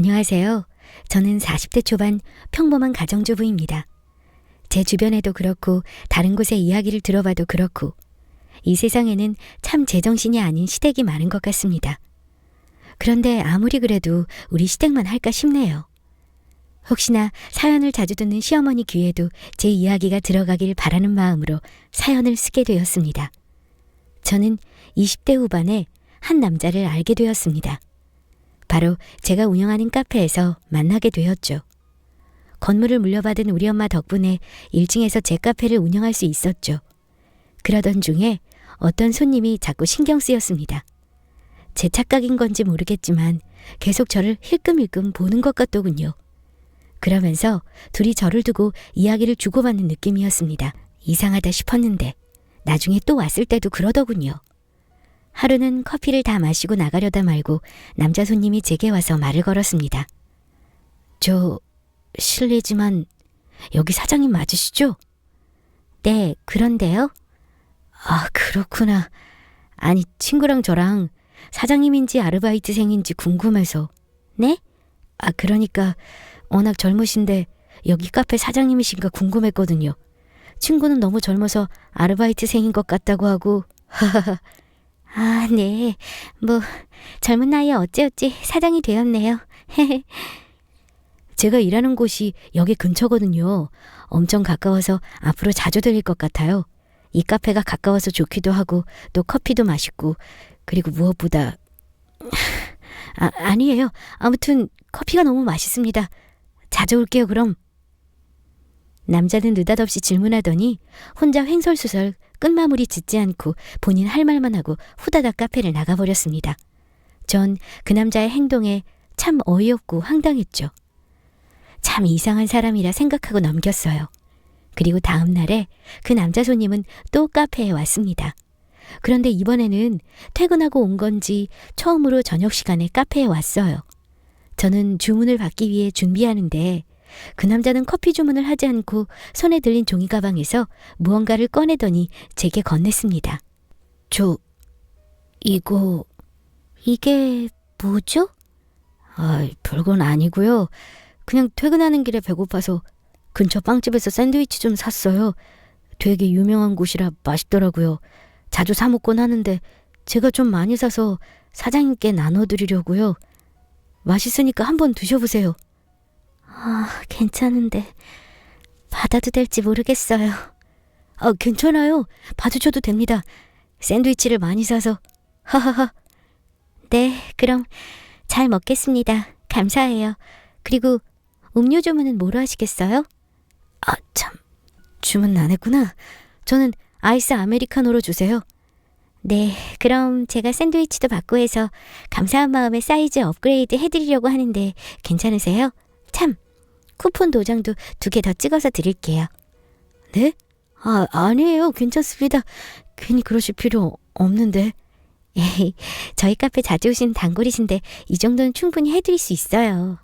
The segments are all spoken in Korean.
안녕하세요. 저는 40대 초반 평범한 가정주부입니다. 제 주변에도 그렇고 다른 곳의 이야기를 들어봐도 그렇고 이 세상에는 참 제정신이 아닌 시댁이 많은 것 같습니다. 그런데 아무리 그래도 우리 시댁만 할까 싶네요. 혹시나 사연을 자주 듣는 시어머니 귀에도 제 이야기가 들어가길 바라는 마음으로 사연을 쓰게 되었습니다. 저는 20대 후반에 한 남자를 알게 되었습니다. 바로 제가 운영하는 카페에서 만나게 되었죠. 건물을 물려받은 우리 엄마 덕분에 1층에서 제 카페를 운영할 수 있었죠. 그러던 중에 어떤 손님이 자꾸 신경 쓰였습니다. 제 착각인 건지 모르겠지만 계속 저를 힐끔힐끔 보는 것 같더군요. 그러면서 둘이 저를 두고 이야기를 주고받는 느낌이었습니다. 이상하다 싶었는데 나중에 또 왔을 때도 그러더군요. 하루는 커피를 다 마시고 나가려다 말고 남자 손님이 제게 와서 말을 걸었습니다. 실례지만 여기 사장님 맞으시죠? 네, 그런데요? 아, 그렇구나. 아니, 친구랑 저랑 사장님인지 아르바이트생인지 궁금해서. 네? 아, 그러니까 워낙 젊으신데 여기 카페 사장님이신가 궁금했거든요. 친구는 너무 젊어서 아르바이트생인 것 같다고 하고. 아, 네. 젊은 나이에 어찌어찌 사장이 되었네요. 제가 일하는 곳이 여기 근처거든요. 엄청 가까워서 앞으로 자주 들릴 것 같아요. 이 카페가 가까워서 좋기도 하고 또 커피도 맛있고 그리고 무엇보다 아니에요. 아무튼 커피가 너무 맛있습니다. 자주 올게요, 그럼. 남자는 느닷없이 질문하더니 혼자 횡설수설 끝마무리 짓지 않고 본인 할 말만 하고 후다닥 카페를 나가버렸습니다. 전 그 남자의 행동에 참 어이없고 황당했죠. 참 이상한 사람이라 생각하고 넘겼어요. 그리고 다음 날에 그 남자 손님은 또 카페에 왔습니다. 그런데 이번에는 퇴근하고 온 건지 처음으로 저녁 시간에 카페에 왔어요. 저는 주문을 받기 위해 준비하는데 그 남자는 커피 주문을 하지 않고 손에 들린 종이 가방에서 무언가를 꺼내더니 제게 건넸습니다. 이게 뭐죠? 별건 아니고요. 그냥 퇴근하는 길에 배고파서 근처 빵집에서 샌드위치 좀 샀어요. 되게 유명한 곳이라 맛있더라고요. 자주 사 먹곤 하는데 제가 좀 많이 사서 사장님께 나눠드리려고요. 맛있으니까 한번 드셔보세요. 괜찮은데 받아도 될지 모르겠어요. 괜찮아요. 받으셔도 됩니다. 샌드위치를 많이 사서. 하하하. 네, 그럼 잘 먹겠습니다. 감사해요. 그리고 음료 주문은 뭐로 하시겠어요? 참, 주문 안 했구나. 저는 아이스 아메리카노로 주세요. 네, 그럼 제가 샌드위치도 받고 해서 감사한 마음에 사이즈 업그레이드 해드리려고 하는데 괜찮으세요? 참, 쿠폰 도장도 2개 더 찍어서 드릴게요. 네? 아니에요. 괜찮습니다. 괜히 그러실 필요 없는데. 에이, 저희 카페 자주 오신 단골이신데 이 정도는 충분히 해드릴 수 있어요.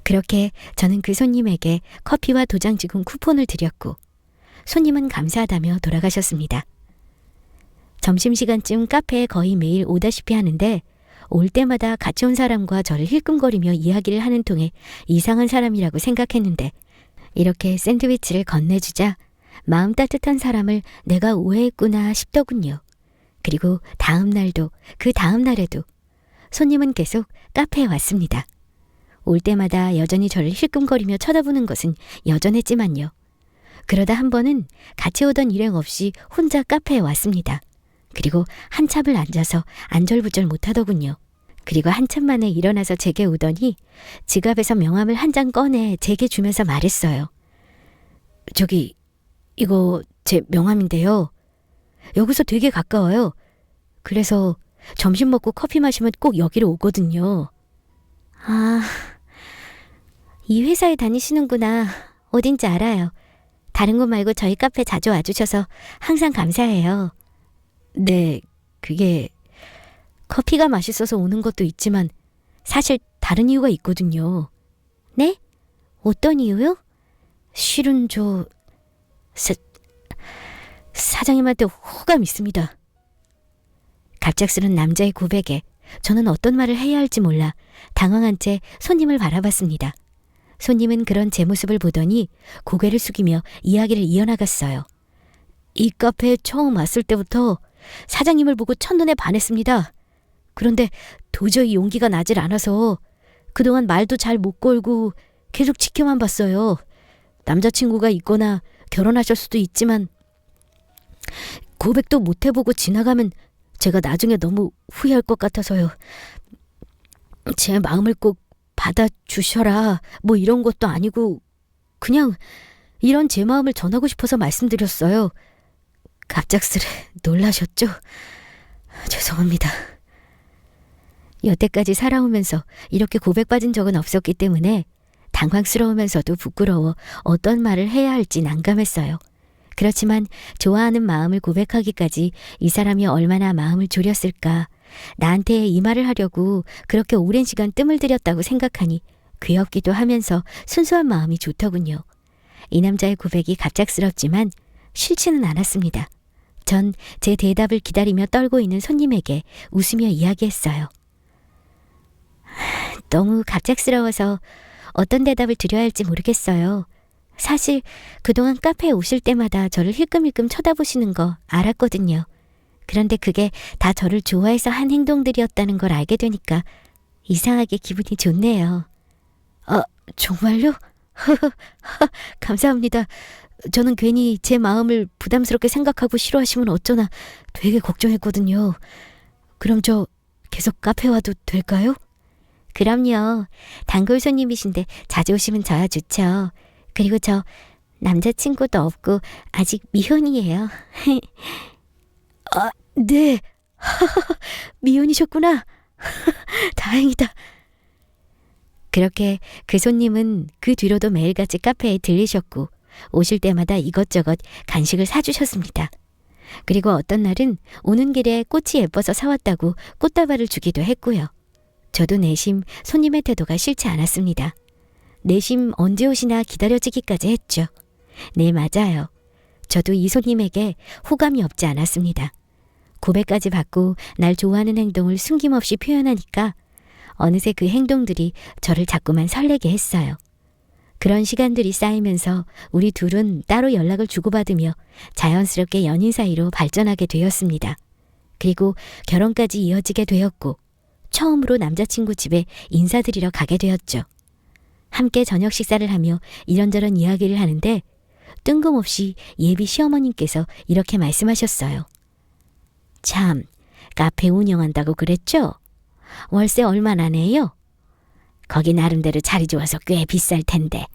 그렇게 저는 그 손님에게 커피와 도장 찍은 쿠폰을 드렸고 손님은 감사하다며 돌아가셨습니다. 점심시간쯤 카페에 거의 매일 오다시피 하는데 올 때마다 같이 온 사람과 저를 힐끔거리며 이야기를 하는 통에 이상한 사람이라고 생각했는데 이렇게 샌드위치를 건네주자 마음 따뜻한 사람을 내가 오해했구나 싶더군요. 그리고 다음 날도 그 다음 날에도 손님은 계속 카페에 왔습니다. 올 때마다 여전히 저를 힐끔거리며 쳐다보는 것은 여전했지만요. 그러다 한 번은 같이 오던 일행 없이 혼자 카페에 왔습니다. 그리고 한참을 앉아서 안절부절 못하더군요. 그리고 한참 만에 일어나서 제게 오더니 지갑에서 명함을 한 장 꺼내 제게 주면서 말했어요. 이거 제 명함인데요. 여기서 되게 가까워요. 그래서 점심 먹고 커피 마시면 꼭 여기로 오거든요. 이 회사에 다니시는구나. 어딘지 알아요. 다른 곳 말고 저희 카페 자주 와주셔서 항상 감사해요. 네, 그게 커피가 맛있어서 오는 것도 있지만 사실 다른 이유가 있거든요. 네? 어떤 이유요? 실은 사장님한테 호감 있습니다. 갑작스런 남자의 고백에 저는 어떤 말을 해야 할지 몰라 당황한 채 손님을 바라봤습니다. 손님은 그런 제 모습을 보더니 고개를 숙이며 이야기를 이어나갔어요. 이 카페에 처음 왔을 때부터 사장님을 보고 첫눈에 반했습니다. 그런데 도저히 용기가 나질 않아서 그동안 말도 잘 못 걸고 계속 지켜만 봤어요. 남자친구가 있거나 결혼하실 수도 있지만 고백도 못 해보고 지나가면 제가 나중에 너무 후회할 것 같아서요. 제 마음을 꼭 받아주셔라 뭐 이런 것도 아니고 그냥 이런 제 마음을 전하고 싶어서 말씀드렸어요. 갑작스레 놀라셨죠? 죄송합니다. 여태까지 살아오면서 이렇게 고백받은 적은 없었기 때문에 당황스러우면서도 부끄러워 어떤 말을 해야 할지 난감했어요. 그렇지만 좋아하는 마음을 고백하기까지 이 사람이 얼마나 마음을 졸였을까. 나한테 이 말을 하려고 그렇게 오랜 시간 뜸을 들였다고 생각하니 귀엽기도 하면서 순수한 마음이 좋더군요. 이 남자의 고백이 갑작스럽지만 싫지는 않았습니다. 전 제 대답을 기다리며 떨고 있는 손님에게 웃으며 이야기했어요. 너무 갑작스러워서 어떤 대답을 드려야 할지 모르겠어요. 사실 그동안 카페에 오실 때마다 저를 힐끔힐끔 쳐다보시는 거 알았거든요. 그런데 그게 다 저를 좋아해서 한 행동들이었다는 걸 알게 되니까 이상하게 기분이 좋네요. 정말요? 감사합니다. 저는 괜히 제 마음을 부담스럽게 생각하고 싫어하시면 어쩌나 되게 걱정했거든요. 그럼 저 계속 카페 와도 될까요? 그럼요. 단골 손님이신데 자주 오시면 저야 좋죠. 그리고 저 남자친구도 없고 아직 미혼이에요. 네. 미혼이셨구나. 다행이다. 그렇게 그 손님은 그 뒤로도 매일같이 카페에 들리셨고 오실 때마다 이것저것 간식을 사주셨습니다. 그리고 어떤 날은 오는 길에 꽃이 예뻐서 사왔다고 꽃다발을 주기도 했고요. 저도 내심 손님의 태도가 싫지 않았습니다. 내심 언제 오시나 기다려지기까지 했죠. 네, 맞아요. 저도 이 손님에게 호감이 없지 않았습니다. 고백까지 받고 날 좋아하는 행동을 숨김없이 표현하니까 어느새 그 행동들이 저를 자꾸만 설레게 했어요. 그런 시간들이 쌓이면서 우리 둘은 따로 연락을 주고받으며 자연스럽게 연인 사이로 발전하게 되었습니다. 그리고 결혼까지 이어지게 되었고 처음으로 남자친구 집에 인사드리러 가게 되었죠. 함께 저녁 식사를 하며 이런저런 이야기를 하는데 뜬금없이 예비 시어머님께서 이렇게 말씀하셨어요. 참, 카페 운영한다고 그랬죠? 월세 얼마나 내요? 거기 나름대로 자리 좋아서 꽤 비쌀 텐데.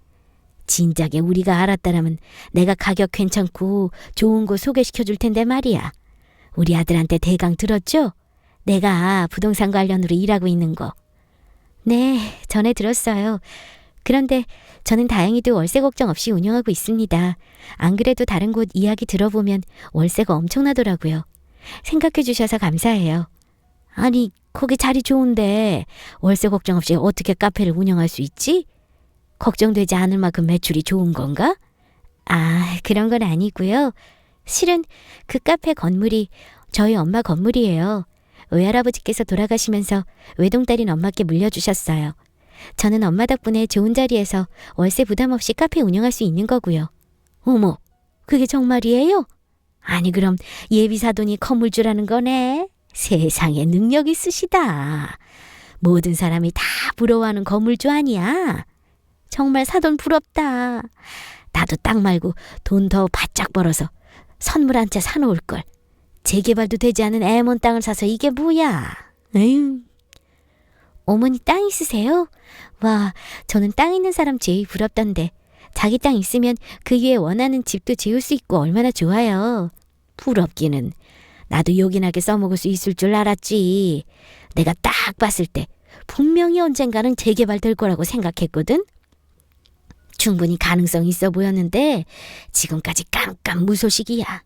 진작에 우리가 알았다라면 내가 가격 괜찮고 좋은 곳 소개시켜 줄 텐데 말이야. 우리 아들한테 대강 들었죠? 내가 부동산 관련으로 일하고 있는 거. 네, 전에 들었어요. 그런데 저는 다행히도 월세 걱정 없이 운영하고 있습니다. 안 그래도 다른 곳 이야기 들어보면 월세가 엄청나더라고요. 생각해 주셔서 감사해요. 아니, 거기 자리 좋은데 월세 걱정 없이 어떻게 카페를 운영할 수 있지? 걱정되지 않을 만큼 매출이 좋은 건가? 그런 건 아니고요. 실은 그 카페 건물이 저희 엄마 건물이에요. 외할아버지께서 돌아가시면서 외동딸인 엄마께 물려주셨어요. 저는 엄마 덕분에 좋은 자리에서 월세 부담 없이 카페 운영할 수 있는 거고요. 어머, 그게 정말이에요? 아니 그럼 예비 사돈이 건물주라는 거네. 세상에 능력 있으시다. 모든 사람이 다 부러워하는 건물주 아니야. 정말 사돈 부럽다. 나도 땅 말고 돈 더 바짝 벌어서 선물 한 채 사놓을 걸. 재개발도 되지 않은 애먼 땅을 사서 이게 뭐야. 에휴. 어머니 땅 있으세요? 와, 저는 땅 있는 사람 제일 부럽던데. 자기 땅 있으면 그 위에 원하는 집도 지을 수 있고 얼마나 좋아요. 부럽기는. 나도 요긴하게 써먹을 수 있을 줄 알았지. 내가 딱 봤을 때 분명히 언젠가는 재개발될 거라고 생각했거든. 충분히 가능성 있어 보였는데 지금까지 깜깜무소식이야.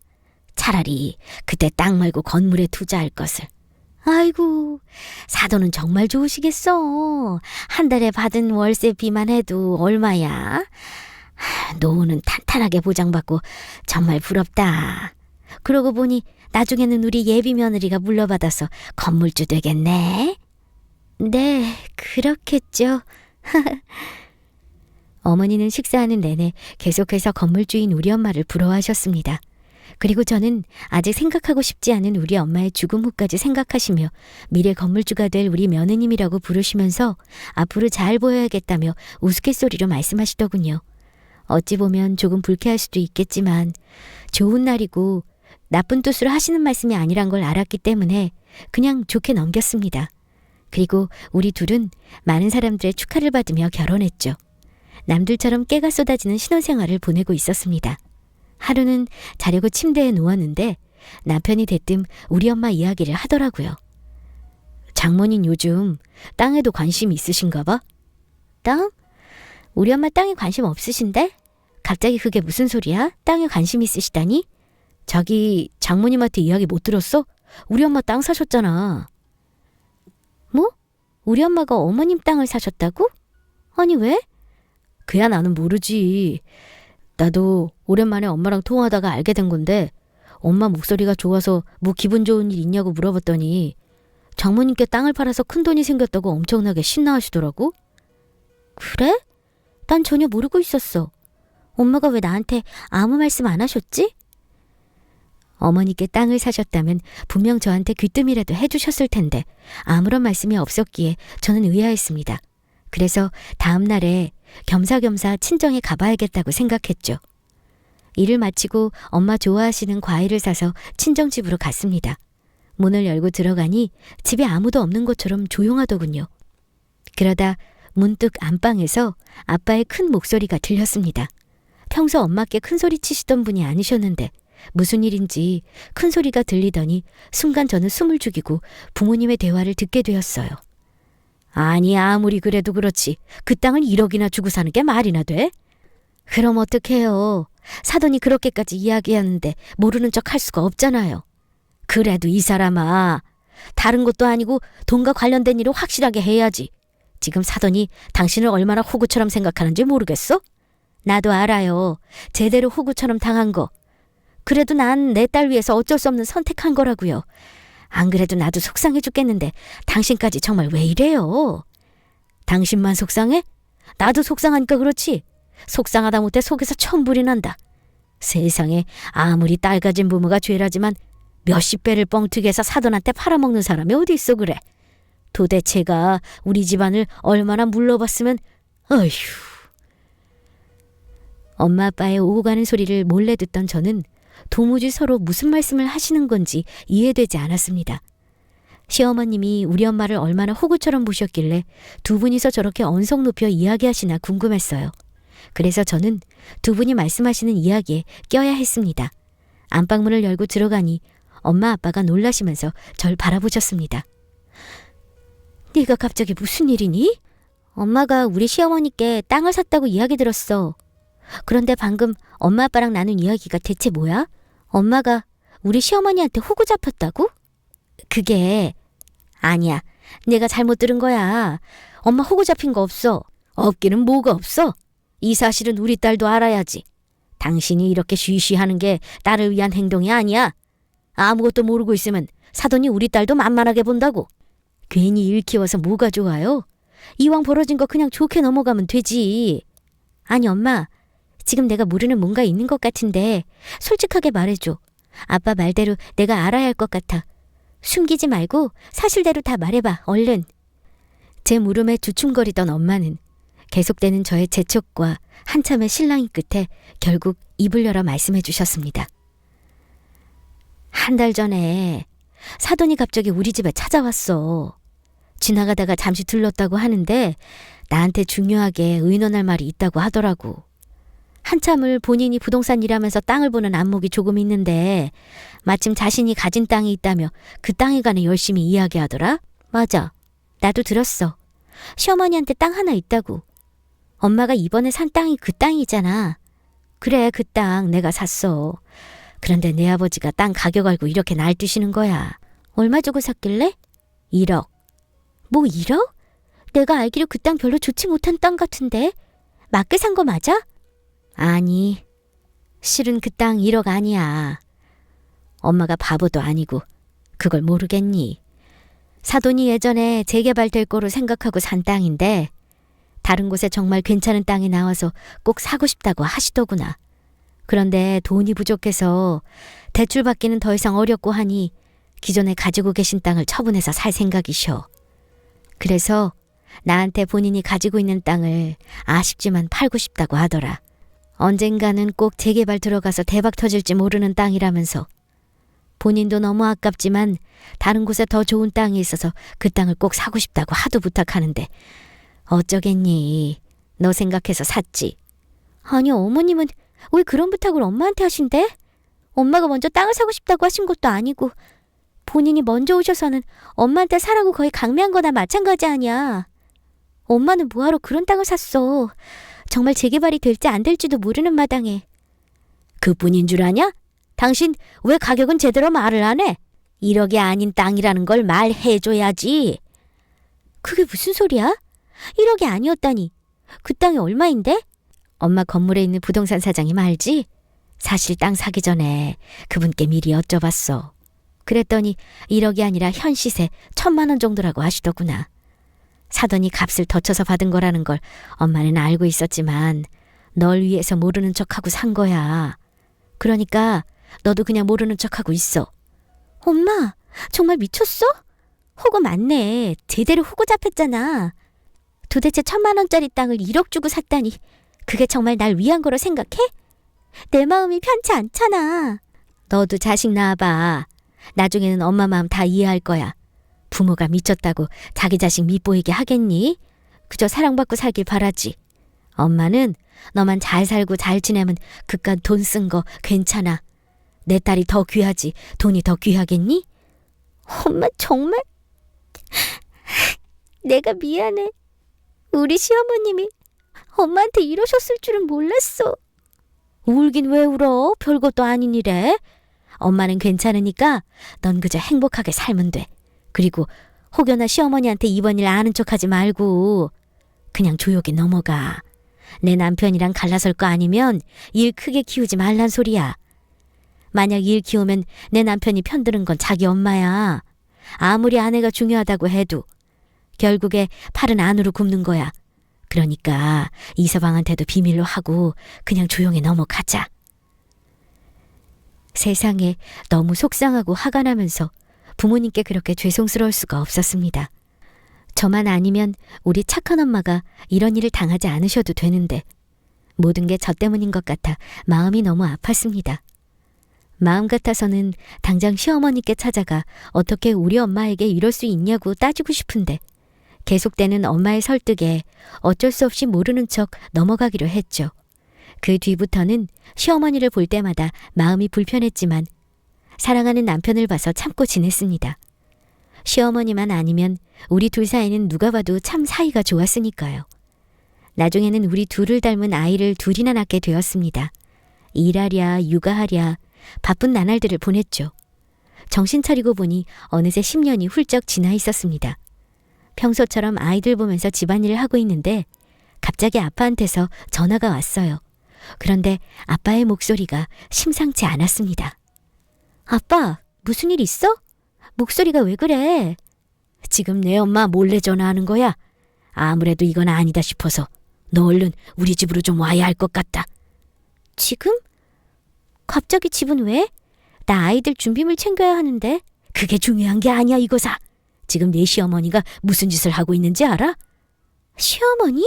차라리 그때 땅 말고 건물에 투자할 것을. 아이고, 사돈은 정말 좋으시겠어. 한 달에 받은 월세비만 해도 얼마야? 노후는 탄탄하게 보장받고 정말 부럽다. 그러고 보니 나중에는 우리 예비 며느리가 물려받아서 건물주 되겠네. 네, 그렇겠죠. 어머니는 식사하는 내내 계속해서 건물주인 우리 엄마를 부러워하셨습니다. 그리고 저는 아직 생각하고 싶지 않은 우리 엄마의 죽음 후까지 생각하시며 미래 건물주가 될 우리 며느님이라고 부르시면서 앞으로 잘 보여야겠다며 우스갯소리로 말씀하시더군요. 어찌 보면 조금 불쾌할 수도 있겠지만 좋은 날이고 나쁜 뜻으로 하시는 말씀이 아니란 걸 알았기 때문에 그냥 좋게 넘겼습니다. 그리고 우리 둘은 많은 사람들의 축하를 받으며 결혼했죠. 남들처럼 깨가 쏟아지는 신혼생활을 보내고 있었습니다. 하루는 자려고 침대에 누웠는데 남편이 대뜸 우리 엄마 이야기를 하더라고요. 장모님 요즘 땅에도 관심이 있으신가 봐? 땅? 우리 엄마 땅에 관심 없으신데? 갑자기 그게 무슨 소리야? 땅에 관심 있으시다니? 자기 장모님한테 이야기 못 들었어? 우리 엄마 땅 사셨잖아. 뭐? 우리 엄마가 어머님 땅을 사셨다고? 아니 왜? 그야 나는 모르지. 나도 오랜만에 엄마랑 통화하다가 알게 된 건데 엄마 목소리가 좋아서 뭐 기분 좋은 일 있냐고 물어봤더니 장모님께 땅을 팔아서 큰돈이 생겼다고 엄청나게 신나하시더라고. 그래? 난 전혀 모르고 있었어. 엄마가 왜 나한테 아무 말씀 안 하셨지? 어머니께 땅을 사셨다면 분명 저한테 귀뜸이라도 해주셨을 텐데 아무런 말씀이 없었기에 저는 의아했습니다. 그래서 다음 날에 겸사겸사 친정에 가봐야겠다고 생각했죠. 일을 마치고 엄마 좋아하시는 과일을 사서 친정집으로 갔습니다. 문을 열고 들어가니 집에 아무도 없는 것처럼 조용하더군요. 그러다 문득 안방에서 아빠의 큰 목소리가 들렸습니다. 평소 엄마께 큰 소리 치시던 분이 아니셨는데 무슨 일인지 큰 소리가 들리더니 순간 저는 숨을 죽이고 부모님의 대화를 듣게 되었어요. 아니 아무리 그래도 그렇지 그 땅을 1억이나 주고 사는 게 말이나 돼? 그럼 어떡해요. 사돈이 그렇게까지 이야기하는데 모르는 척 할 수가 없잖아요. 그래도 이 사람아 다른 것도 아니고 돈과 관련된 일을 확실하게 해야지. 지금 사돈이 당신을 얼마나 호구처럼 생각하는지 모르겠어? 나도 알아요. 제대로 호구처럼 당한 거. 그래도 난 내 딸 위해서 어쩔 수 없는 선택한 거라고요. 안 그래도 나도 속상해 죽겠는데 당신까지 정말 왜 이래요? 당신만 속상해? 나도 속상하니까 그렇지. 속상하다 못해 속에서 천불이 난다. 세상에 아무리 딸 가진 부모가 죄라지만 몇십 배를 뻥튀기해서 사돈한테 팔아먹는 사람이 어디 있어 그래. 도대체가 우리 집안을 얼마나 물러봤으면 어휴. 엄마 아빠의 오고 가는 소리를 몰래 듣던 저는 도무지 서로 무슨 말씀을 하시는 건지 이해되지 않았습니다. 시어머님이 우리 엄마를 얼마나 호구처럼 보셨길래 두 분이서 저렇게 언성 높여 이야기하시나 궁금했어요. 그래서 저는 두 분이 말씀하시는 이야기에 껴야 했습니다. 안방문을 열고 들어가니 엄마 아빠가 놀라시면서 절 바라보셨습니다. 네가 갑자기 무슨 일이니? 엄마가 우리 시어머니께 땅을 샀다고 이야기 들었어. 그런데 방금 엄마 아빠랑 나눈 이야기가 대체 뭐야? 엄마가 우리 시어머니한테 호구 잡혔다고? 그게 아니야. 내가 잘못 들은 거야. 엄마 호구 잡힌 거 없어. 없기는 뭐가 없어. 이 사실은 우리 딸도 알아야지. 당신이 이렇게 쉬쉬하는 게 딸을 위한 행동이 아니야. 아무것도 모르고 있으면 사돈이 우리 딸도 만만하게 본다고. 괜히 일 키워서 뭐가 좋아요? 이왕 벌어진 거 그냥 좋게 넘어가면 되지. 아니 엄마, 지금 내가 모르는 뭔가 있는 것 같은데 솔직하게 말해줘. 아빠 말대로 내가 알아야 할 것 같아. 숨기지 말고 사실대로 다 말해봐, 얼른. 제 물음에 주춤거리던 엄마는 계속되는 저의 재촉과 한참의 실랑이 끝에 결국 입을 열어 말씀해 주셨습니다. 한 달 전에 사돈이 갑자기 우리 집에 찾아왔어. 지나가다가 잠시 들렀다고 하는데 나한테 중요하게 의논할 말이 있다고 하더라고. 한참을 본인이 부동산 일하면서 땅을 보는 안목이 조금 있는데 마침 자신이 가진 땅이 있다며 그 땅에 관해 열심히 이야기하더라. 맞아. 나도 들었어. 시어머니한테 땅 하나 있다고. 엄마가 이번에 산 땅이 그 땅이잖아. 그래, 그 땅 내가 샀어. 그런데 내 아버지가 땅 가격 알고 이렇게 날뛰시는 거야. 얼마 주고 샀길래? 1억. 뭐 1억? 내가 알기로 그 땅 별로 좋지 못한 땅 같은데. 맞게 산 거 맞아? 아니, 실은 그 땅 1억 아니야. 엄마가 바보도 아니고 그걸 모르겠니? 사돈이 예전에 재개발될 거로 생각하고 산 땅인데 다른 곳에 정말 괜찮은 땅이 나와서 꼭 사고 싶다고 하시더구나. 그런데 돈이 부족해서 대출 받기는 더 이상 어렵고 하니 기존에 가지고 계신 땅을 처분해서 살 생각이셔. 그래서 나한테 본인이 가지고 있는 땅을 아쉽지만 팔고 싶다고 하더라. 언젠가는 꼭 재개발 들어가서 대박 터질지 모르는 땅이라면서. 본인도 너무 아깝지만 다른 곳에 더 좋은 땅이 있어서 그 땅을 꼭 사고 싶다고 하도 부탁하는데 어쩌겠니? 너 생각해서 샀지. 아니, 어머님은 왜 그런 부탁을 엄마한테 하신대? 엄마가 먼저 땅을 사고 싶다고 하신 것도 아니고 본인이 먼저 오셔서는 엄마한테 사라고 거의 강매한 거나 마찬가지 아니야. 엄마는 뭐하러 그런 땅을 샀어. 정말 재개발이 될지 안 될지도 모르는 마당에. 그뿐인 줄 아냐? 당신 왜 가격은 제대로 말을 안 해? 1억이 아닌 땅이라는 걸 말해줘야지. 그게 무슨 소리야? 1억이 아니었다니. 그 땅이 얼마인데? 엄마 건물에 있는 부동산 사장이 말지? 사실 땅 사기 전에 그분께 미리 여쭤봤어. 그랬더니 1억이 아니라 현 시세 1,000만 원 정도라고 하시더구나. 사더니 값을 더 쳐서 받은 거라는 걸 엄마는 알고 있었지만 널 위해서 모르는 척하고 산 거야. 그러니까 너도 그냥 모르는 척하고 있어. 엄마, 정말 미쳤어? 호구 맞네. 제대로 호구 잡혔잖아. 도대체 1,000만 원짜리 땅을 1억 주고 샀다니 그게 정말 날 위한 거로 생각해? 내 마음이 편치 않잖아. 너도 자식 낳아봐. 나중에는 엄마 마음 다 이해할 거야. 부모가 미쳤다고 자기 자식 밉보이게 하겠니? 그저 사랑받고 살길 바라지. 엄마는 너만 잘 살고 잘 지내면 그깟 돈 쓴 거 괜찮아. 내 딸이 더 귀하지 돈이 더 귀하겠니? 엄마 정말 내가 미안해. 우리 시어머님이 엄마한테 이러셨을 줄은 몰랐어. 울긴 왜 울어? 별것도 아닌 일에. 엄마는 괜찮으니까 넌 그저 행복하게 살면 돼. 그리고 혹여나 시어머니한테 이번 일 아는 척하지 말고 그냥 조용히 넘어가. 내 남편이랑 갈라설 거 아니면 일 크게 키우지 말란 소리야. 만약 일 키우면 내 남편이 편드는 건 자기 엄마야. 아무리 아내가 중요하다고 해도 결국에 팔은 안으로 굽는 거야. 그러니까 이서방한테도 비밀로 하고 그냥 조용히 넘어가자. 세상에 너무 속상하고 화가 나면서 부모님께 그렇게 죄송스러울 수가 없었습니다. 저만 아니면 우리 착한 엄마가 이런 일을 당하지 않으셔도 되는데 모든 게 저 때문인 것 같아 마음이 너무 아팠습니다. 마음 같아서는 당장 시어머니께 찾아가 어떻게 우리 엄마에게 이럴 수 있냐고 따지고 싶은데 계속되는 엄마의 설득에 어쩔 수 없이 모르는 척 넘어가기로 했죠. 그 뒤부터는 시어머니를 볼 때마다 마음이 불편했지만 사랑하는 남편을 봐서 참고 지냈습니다. 시어머니만 아니면 우리 둘 사이는 누가 봐도 참 사이가 좋았으니까요. 나중에는 우리 둘을 닮은 아이를 둘이나 낳게 되었습니다. 일하랴 육아하랴 바쁜 나날들을 보냈죠. 정신 차리고 보니 어느새 10년이 훌쩍 지나 있었습니다. 평소처럼 아이들 보면서 집안일을 하고 있는데 갑자기 아빠한테서 전화가 왔어요. 그런데 아빠의 목소리가 심상치 않았습니다. 아빠, 무슨 일 있어? 목소리가 왜 그래? 지금 내 엄마 몰래 전화하는 거야. 아무래도 이건 아니다 싶어서 너 얼른 우리 집으로 좀 와야 할 것 같다. 지금? 갑자기 집은 왜? 나 아이들 준비물 챙겨야 하는데. 그게 중요한 게 아니야, 이거사. 지금 내 시어머니가 무슨 짓을 하고 있는지 알아? 시어머니?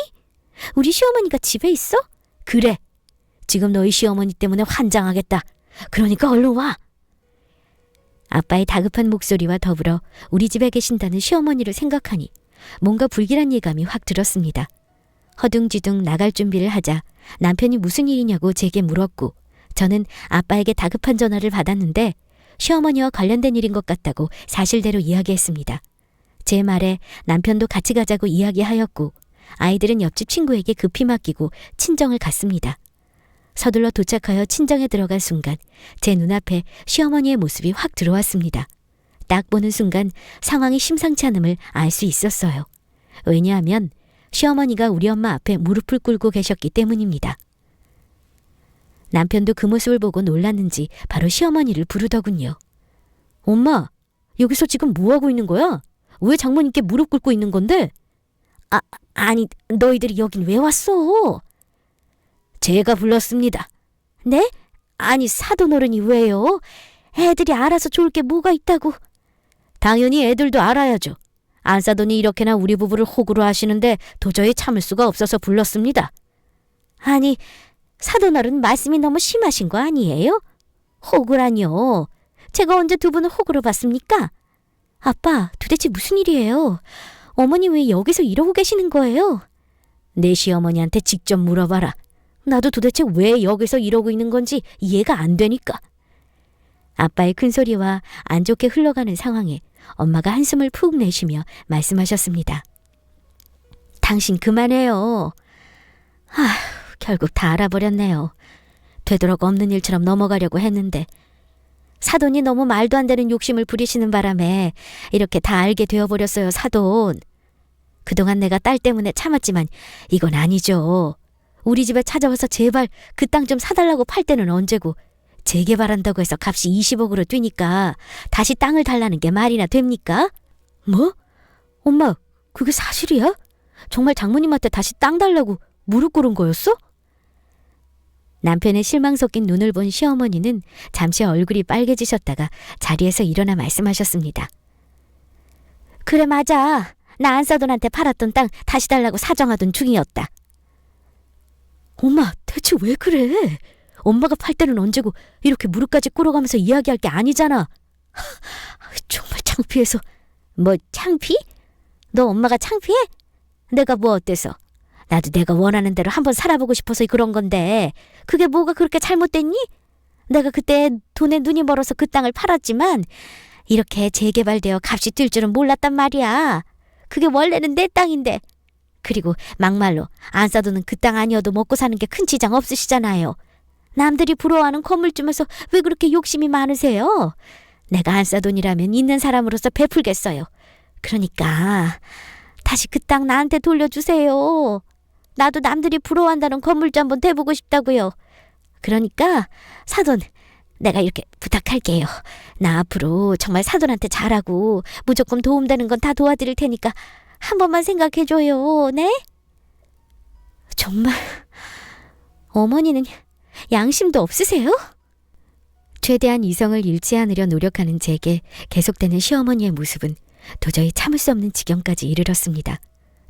우리 시어머니가 집에 있어? 그래. 지금 너희 시어머니 때문에 환장하겠다. 그러니까 얼른 와. 아빠의 다급한 목소리와 더불어 우리 집에 계신다는 시어머니를 생각하니 뭔가 불길한 예감이 확 들었습니다. 허둥지둥 나갈 준비를 하자 남편이 무슨 일이냐고 제게 물었고 저는 아빠에게 다급한 전화를 받았는데 시어머니와 관련된 일인 것 같다고 사실대로 이야기했습니다. 제 말에 남편도 같이 가자고 이야기하였고 아이들은 옆집 친구에게 급히 맡기고 친정을 갔습니다. 서둘러 도착하여 친정에 들어간 순간 제 눈앞에 시어머니의 모습이 확 들어왔습니다. 딱 보는 순간 상황이 심상치 않음을 알 수 있었어요. 왜냐하면 시어머니가 우리 엄마 앞에 무릎을 꿇고 계셨기 때문입니다. 남편도 그 모습을 보고 놀랐는지 바로 시어머니를 부르더군요. 엄마, 여기서 지금 뭐 하고 있는 거야? 왜 장모님께 무릎 꿇고 있는 건데? 아니, 너희들이 여긴 왜 왔어? 제가 불렀습니다. 네? 아니, 사돈어른이 왜요? 애들이 알아서 좋을 게 뭐가 있다고. 당연히 애들도 알아야죠. 안사돈이 이렇게나 우리 부부를 호구로 하시는데 도저히 참을 수가 없어서 불렀습니다. 아니, 사돈어른 말씀이 너무 심하신 거 아니에요? 호구라뇨. 제가 언제 두 분을 호구로 봤습니까? 아빠, 도대체 무슨 일이에요? 어머니 왜 여기서 이러고 계시는 거예요? 내 시어머니한테 직접 물어봐라. 나도 도대체 왜 여기서 이러고 있는 건지 이해가 안 되니까. 아빠의 큰 소리와 안 좋게 흘러가는 상황에 엄마가 한숨을 푹 내쉬며 말씀하셨습니다. 당신 그만해요. 결국 다 알아버렸네요. 되도록 없는 일처럼 넘어가려고 했는데 사돈이 너무 말도 안 되는 욕심을 부리시는 바람에 이렇게 다 알게 되어버렸어요, 사돈. 그동안 내가 딸 때문에 참았지만 이건 아니죠. 우리 집에 찾아와서 제발 그 땅 좀 사달라고 팔 때는 언제고 재개발한다고 해서 값이 20억으로 뛰니까 다시 땅을 달라는 게 말이나 됩니까? 뭐? 엄마, 그게 사실이야? 정말 장모님한테 다시 땅 달라고 무릎 꿇은 거였어? 남편의 실망 섞인 눈을 본 시어머니는 잠시 얼굴이 빨개지셨다가 자리에서 일어나 말씀하셨습니다. 그래, 맞아. 나 안사돈한테 팔았던 땅 다시 달라고 사정하던 중이었다. 엄마, 대체 왜 그래? 엄마가 팔 때는 언제고 이렇게 무릎까지 꿇어가면서 이야기할 게 아니잖아. 정말 창피해서. 뭐 창피? 너 엄마가 창피해? 내가 뭐 어때서? 나도 내가 원하는 대로 한번 살아보고 싶어서 그런 건데 그게 뭐가 그렇게 잘못됐니? 내가 그때 돈에 눈이 멀어서 그 땅을 팔았지만 이렇게 재개발되어 값이 뛸 줄은 몰랐단 말이야. 그게 원래는 내 땅인데. 그리고 막말로 안사돈은 그 땅 아니어도 먹고 사는 게 큰 지장 없으시잖아요. 남들이 부러워하는 건물주면서 왜 그렇게 욕심이 많으세요? 내가 안사돈이라면 있는 사람으로서 베풀겠어요. 그러니까 다시 그 땅 나한테 돌려주세요. 나도 남들이 부러워한다는 건물주 한번 돼보고 싶다고요. 그러니까 사돈, 내가 이렇게 부탁할게요. 나 앞으로 정말 사돈한테 잘하고 무조건 도움되는 건 다 도와드릴 테니까 한 번만 생각해줘요. 네? 정말 어머니는 양심도 없으세요? 최대한 이성을 잃지 않으려 노력하는 제게 계속되는 시어머니의 모습은 도저히 참을 수 없는 지경까지 이르렀습니다.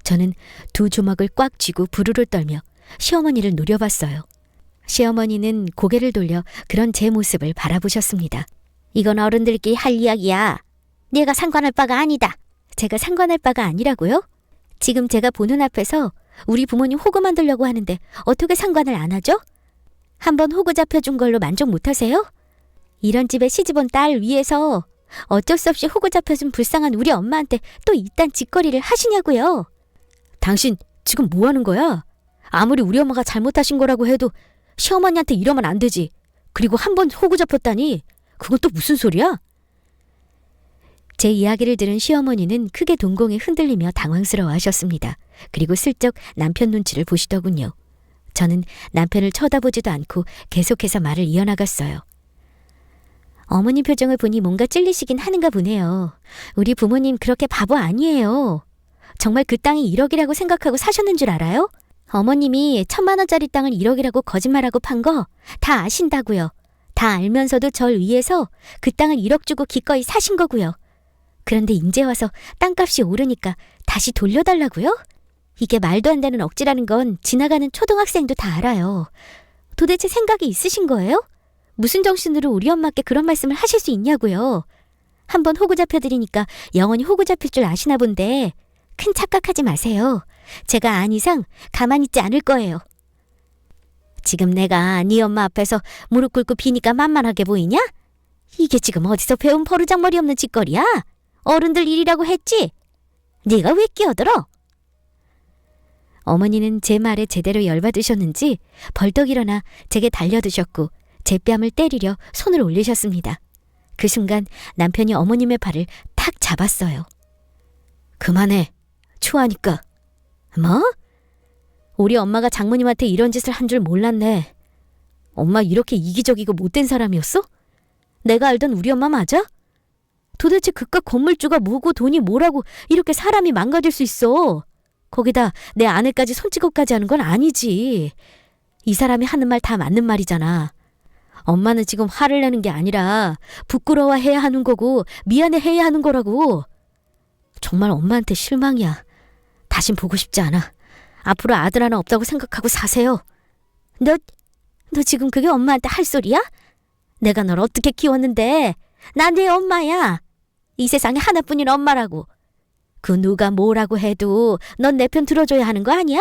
저는 두 주먹을 꽉 쥐고 부르르 떨며 시어머니를 노려봤어요. 시어머니는 고개를 돌려 그런 제 모습을 바라보셨습니다. 이건 어른들끼리 할 이야기야. 네가 상관할 바가 아니다. 제가 상관할 바가 아니라고요? 지금 제가 보는 앞에서 우리 부모님 호구 만들려고 하는데 어떻게 상관을 안 하죠? 한번 호구 잡혀준 걸로 만족 못하세요? 이런 집에 시집온 딸 위해서 어쩔 수 없이 호구 잡혀준 불쌍한 우리 엄마한테 또 이딴 짓거리를 하시냐고요? 당신 지금 뭐 하는 거야? 아무리 우리 엄마가 잘못하신 거라고 해도 시어머니한테 이러면 안 되지. 그리고 한 번 호구 잡혔다니 그건 또 무슨 소리야? 제 이야기를 들은 시어머니는 크게 동공에 흔들리며 당황스러워하셨습니다. 그리고 슬쩍 남편 눈치를 보시더군요. 저는 남편을 쳐다보지도 않고 계속해서 말을 이어나갔어요. 어머님 표정을 보니 뭔가 찔리시긴 하는가 보네요. 우리 부모님 그렇게 바보 아니에요. 정말 그 땅이 1억이라고 생각하고 사셨는 줄 알아요? 어머님이 1,000만 원짜리 땅을 1억이라고 거짓말하고 판 거 다 아신다고요. 다 알면서도 절 위해서 그 땅을 1억 주고 기꺼이 사신 거고요. 그런데 이제 와서 땅값이 오르니까 다시 돌려달라고요? 이게 말도 안 되는 억지라는 건 지나가는 초등학생도 다 알아요. 도대체 생각이 있으신 거예요? 무슨 정신으로 우리 엄마께 그런 말씀을 하실 수 있냐고요. 한번 호구 잡혀드리니까 영원히 호구 잡힐 줄 아시나 본데 큰 착각하지 마세요. 제가 안 이상 가만히 있지 않을 거예요. 지금 내가 네 엄마 앞에서 무릎 꿇고 비니까 만만하게 보이냐? 이게 지금 어디서 배운 버르장머리 없는 짓거리야? 어른들 일이라고 했지? 네가 왜 끼어들어? 어머니는 제 말에 제대로 열받으셨는지 벌떡 일어나 제게 달려드셨고 제 뺨을 때리려 손을 올리셨습니다. 그 순간 남편이 어머님의 팔을 탁 잡았어요. 그만해. 추하니까. 뭐? 우리 엄마가 장모님한테 이런 짓을 한 줄 몰랐네. 엄마 이렇게 이기적이고 못된 사람이었어? 내가 알던 우리 엄마 맞아? 도대체 그깟 건물주가 뭐고 돈이 뭐라고 이렇게 사람이 망가질 수 있어. 거기다 내 아내까지 손찌검까지 하는 건 아니지. 이 사람이 하는 말 다 맞는 말이잖아. 엄마는 지금 화를 내는 게 아니라 부끄러워해야 하는 거고 미안해해야 하는 거라고. 정말 엄마한테 실망이야. 다신 보고 싶지 않아. 앞으로 아들 하나 없다고 생각하고 사세요. 너 지금 그게 엄마한테 할 소리야? 내가 널 어떻게 키웠는데. 난 네 엄마야. 이 세상에 하나뿐인 엄마라고. 그 누가 뭐라고 해도 넌 내 편 들어줘야 하는 거 아니야?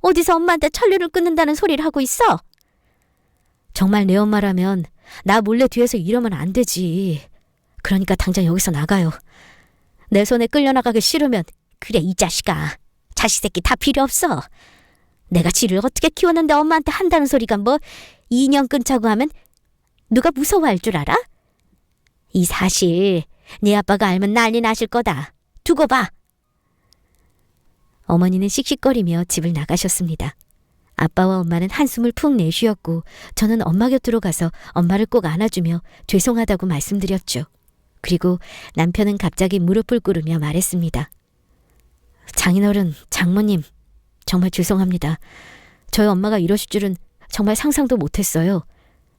어디서 엄마한테 천류를 끊는다는 소리를 하고 있어? 정말 내 엄마라면 나 몰래 뒤에서 이러면 안 되지. 그러니까 당장 여기서 나가요. 내 손에 끌려나가기 싫으면 그래 이 자식아. 자식 새끼 다 필요 없어. 내가 지를 어떻게 키웠는데 엄마한테 한다는 소리가 뭐 2년 끊자고 하면 누가 무서워할 줄 알아? 이 사실 네 아빠가 알면 난리 나실 거다. 두고 봐. 어머니는 씩씩거리며 집을 나가셨습니다. 아빠와 엄마는 한숨을 푹 내쉬었고 저는 엄마 곁으로 가서 엄마를 꼭 안아주며 죄송하다고 말씀드렸죠. 그리고 남편은 갑자기 무릎을 꿇으며 말했습니다. 장인어른, 장모님, 정말 죄송합니다. 저희 엄마가 이러실 줄은 정말 상상도 못했어요.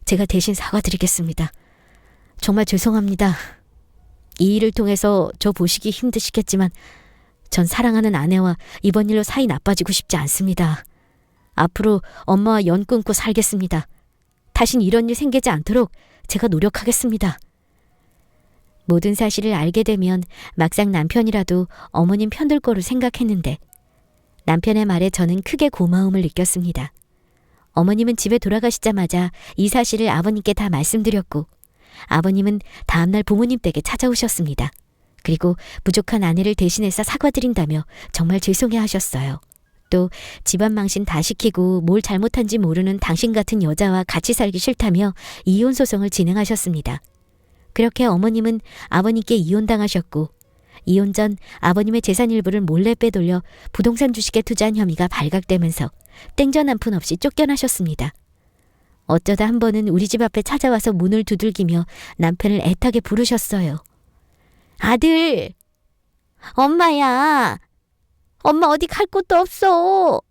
제가 대신 사과드리겠습니다. 정말 죄송합니다. 이 일을 통해서 저 보시기 힘드시겠지만 전 사랑하는 아내와 이번 일로 사이 나빠지고 싶지 않습니다. 앞으로 엄마와 연 끊고 살겠습니다. 다신 이런 일 생기지 않도록 제가 노력하겠습니다. 모든 사실을 알게 되면 막상 남편이라도 어머님 편들 거로 생각했는데 남편의 말에 저는 크게 고마움을 느꼈습니다. 어머님은 집에 돌아가시자마자 이 사실을 아버님께 다 말씀드렸고 아버님은 다음날 부모님 댁에 찾아오셨습니다. 그리고 부족한 아내를 대신해서 사과드린다며 정말 죄송해 하셨어요. 또 집안 망신 다 시키고 뭘 잘못한지 모르는 당신 같은 여자와 같이 살기 싫다며 이혼 소송을 진행하셨습니다. 그렇게 어머님은 아버님께 이혼당하셨고 이혼 전 아버님의 재산 일부를 몰래 빼돌려 부동산 주식에 투자한 혐의가 발각되면서 땡전 한 푼 없이 쫓겨나셨습니다. 어쩌다 한 번은 우리 집 앞에 찾아와서 문을 두들기며 남편을 애타게 부르셨어요. 아들! 엄마야! 엄마 어디 갈 곳도 없어!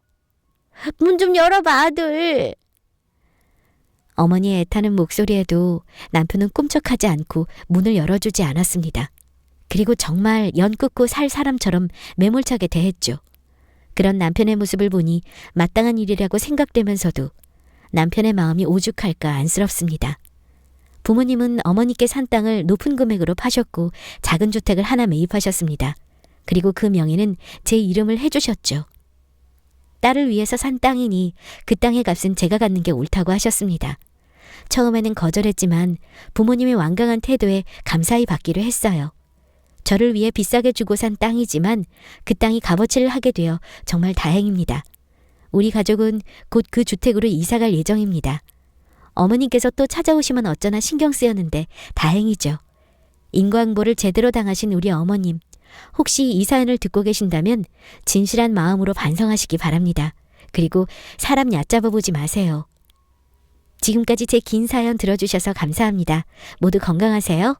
문 좀 열어봐, 아들! 어머니의 애타는 목소리에도 남편은 꿈쩍하지 않고 문을 열어주지 않았습니다. 그리고 정말 연 끊고 살 사람처럼 매몰차게 대했죠. 그런 남편의 모습을 보니 마땅한 일이라고 생각되면서도 남편의 마음이 오죽할까 안쓰럽습니다. 부모님은 어머니께 산 땅을 높은 금액으로 파셨고 작은 주택을 하나 매입하셨습니다. 그리고 그 명의는 제 이름을 해주셨죠. 딸을 위해서 산 땅이니 그 땅의 값은 제가 갖는 게 옳다고 하셨습니다. 처음에는 거절했지만 부모님의 완강한 태도에 감사히 받기로 했어요. 저를 위해 비싸게 주고 산 땅이지만 그 땅이 값어치를 하게 되어 정말 다행입니다. 우리 가족은 곧 그 주택으로 이사갈 예정입니다. 어머니께서 또 찾아오시면 어쩌나 신경 쓰였는데 다행이죠. 인과응보를 제대로 당하신 우리 어머님, 혹시 이 사연을 듣고 계신다면 진실한 마음으로 반성하시기 바랍니다. 그리고 사람 얕잡아 보지 마세요. 지금까지 제 긴 사연 들어주셔서 감사합니다. 모두 건강하세요.